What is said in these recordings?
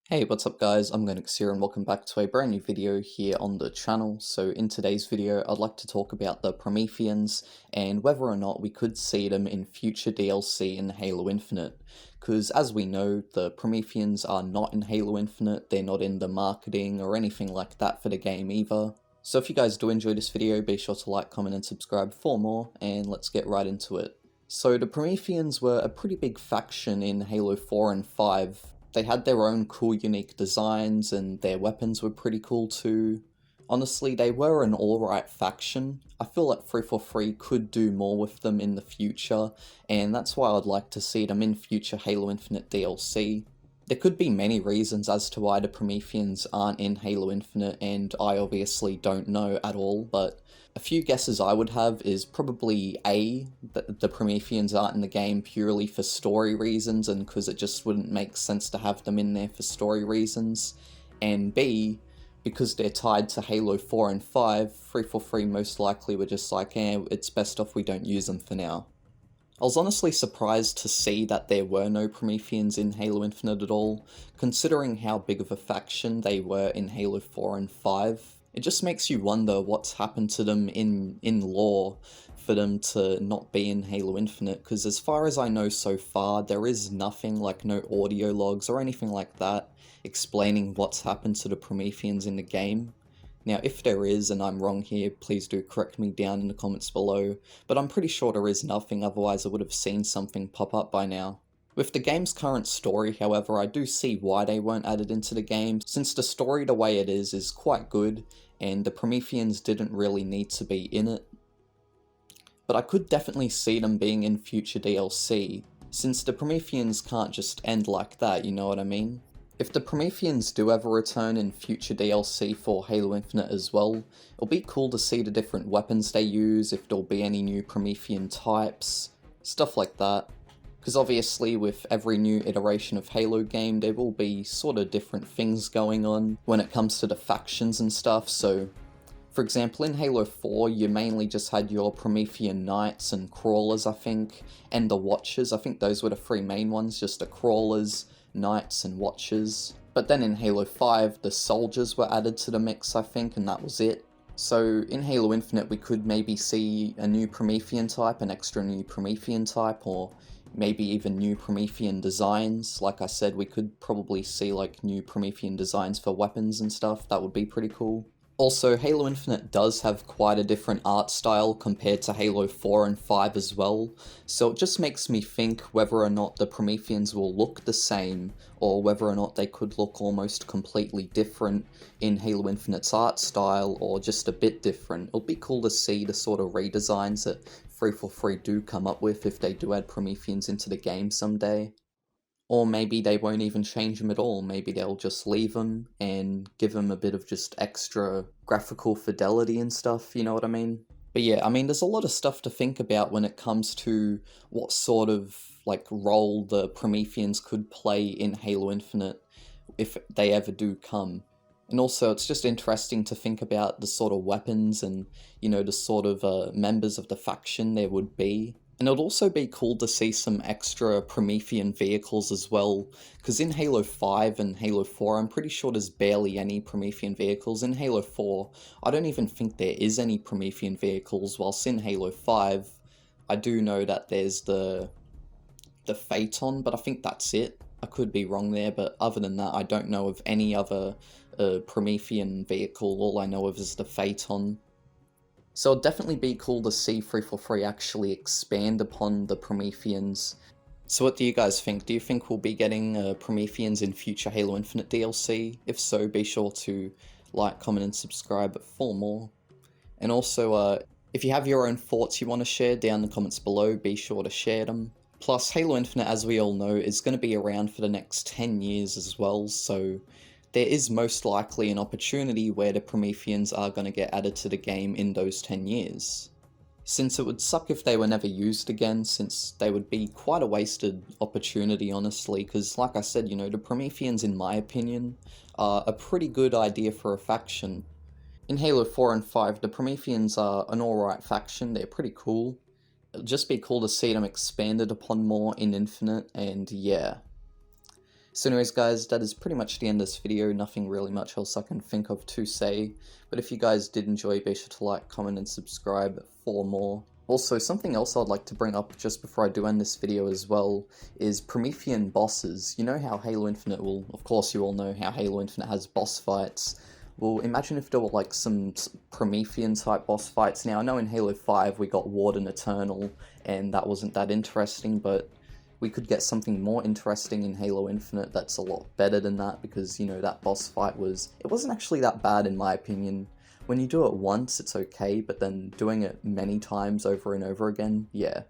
Hey, what's up guys, Omogonix here and welcome back to a brand new video here on the channel. So in today's video, I'd like to talk about the Prometheans and whether or not we could see them in future DLC in Halo Infinite. Because as we know, the Prometheans are not in Halo Infinite, they're not in the marketing or anything like that for the game either. So if you guys do enjoy this video, be sure to like, comment and subscribe for more, and let's get right into it. So the Prometheans were a pretty big faction in Halo 4 and 5. They had their own cool, unique designs, and their weapons were pretty cool too. Honestly, they were an alright faction. I feel like 343 could do more with them in the future, and that's why I'd like to see them in future Halo Infinite DLC. There could be many reasons as to why the Prometheans aren't in Halo Infinite, and I obviously don't know at all, but a few guesses I would have is probably A, that the Prometheans aren't in the game purely for story reasons and because it just wouldn't make sense to have them in there for story reasons, and B, because they're tied to Halo 4 and 5, 343 most likely were just like, it's best off we don't use them for now. I was honestly surprised to see that there were no Prometheans in Halo Infinite at all, considering how big of a faction they were in Halo 4 and 5. It just makes you wonder what's happened to them in lore for them to not be in Halo Infinite, because as far as I know so far, there is nothing, like no audio logs or anything like that, explaining what's happened to the Prometheans in the game. Now, if there is, and I'm wrong here, please do correct me down in the comments below, but I'm pretty sure there is nothing, otherwise I would have seen something pop up by now. With the game's current story, however, I do see why they weren't added into the game, since the story the way it is quite good, and the Prometheans didn't really need to be in it. But I could definitely see them being in future DLC, since the Prometheans can't just end like that, you know what I mean? If the Prometheans do ever return in future DLC for Halo Infinite as well, it'll be cool to see the different weapons they use, if there'll be any new Promethean types, stuff like that. Because obviously with every new iteration of Halo game, there will be sort of different things going on when it comes to the factions and stuff, so for example, in Halo 4, you mainly just had your Promethean Knights and Crawlers, I think, and the Watchers. I think those were the three main ones, just the Crawlers, Knights, and Watchers. But then in Halo 5, the Soldiers were added to the mix, I think, and that was it. So in Halo Infinite, we could maybe see a new Promethean type, an extra new Promethean type, or maybe even new Promethean designs. Like I said, we could probably see like new Promethean designs for weapons and stuff. That would be pretty cool. Also, Halo Infinite does have quite a different art style compared to Halo 4 and 5 as well, so it just makes me think whether or not the Prometheans will look the same, or whether or not they could look almost completely different in Halo Infinite's art style, or just a bit different. It'll be cool to see the sort of redesigns that 343 do come up with if they do add Prometheans into the game someday. Or maybe they won't even change them at all, maybe they'll just leave them and give them a bit of just extra graphical fidelity and stuff, you know what I mean? But yeah, I mean, there's a lot of stuff to think about when it comes to what sort of, like, role the Prometheans could play in Halo Infinite, if they ever do come. And also, it's just interesting to think about the sort of weapons and, you know, the sort of members of the faction there would be. And it would also be cool to see some extra Promethean vehicles as well, because in Halo 5 and Halo 4 I'm pretty sure there's barely any Promethean vehicles. In Halo 4 I don't even think there is any Promethean vehicles, whilst in Halo 5 I do know that there's the Phaeton, but I think that's it. I could be wrong there, but other than that I don't know of any other Promethean vehicle. All I know of is the Phaeton. So it'd definitely be cool to see 343 actually expand upon the Prometheans. So what do you guys think? Do you think we'll be getting Prometheans in future Halo Infinite DLC? If so, be sure to like, comment and subscribe for more. And also, if you have your own thoughts you want to share down in the comments below, be sure to share them. Plus, Halo Infinite, as we all know, is going to be around for the next 10 years as well, so there is most likely an opportunity where the Prometheans are going to get added to the game in those 10 years. Since it would suck if they were never used again, since they would be quite a wasted opportunity, honestly, because like I said, you know, the Prometheans, in my opinion, are a pretty good idea for a faction. In Halo 4 and 5, the Prometheans are an alright faction, they're pretty cool. It'd just be cool to see them expanded upon more in Infinite, and yeah. So anyways guys, that is pretty much the end of this video, nothing really much else I can think of to say, but if you guys did enjoy, be sure to like, comment and subscribe for more. Also, something else I'd like to bring up just before I do end this video as well is Promethean bosses. You know how Halo Infinite will, of course you all know how Halo Infinite has boss fights. Well, imagine if there were like some Promethean type boss fights. Now, I know in Halo 5 we got Warden Eternal, and that wasn't that interesting, but we could get something more interesting in Halo Infinite that's a lot better than that, because, you know, that boss fight it wasn't actually that bad in my opinion. When you do it once, it's okay, but then doing it many times over and over again, yeah.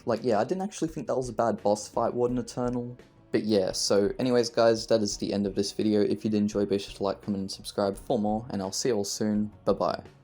Like, yeah, I didn't actually think that was a bad boss fight, Warden Eternal. But yeah, so anyways guys, that is the end of this video. If you did enjoy, be sure to like, comment and subscribe for more, and I'll see you all soon. Bye bye.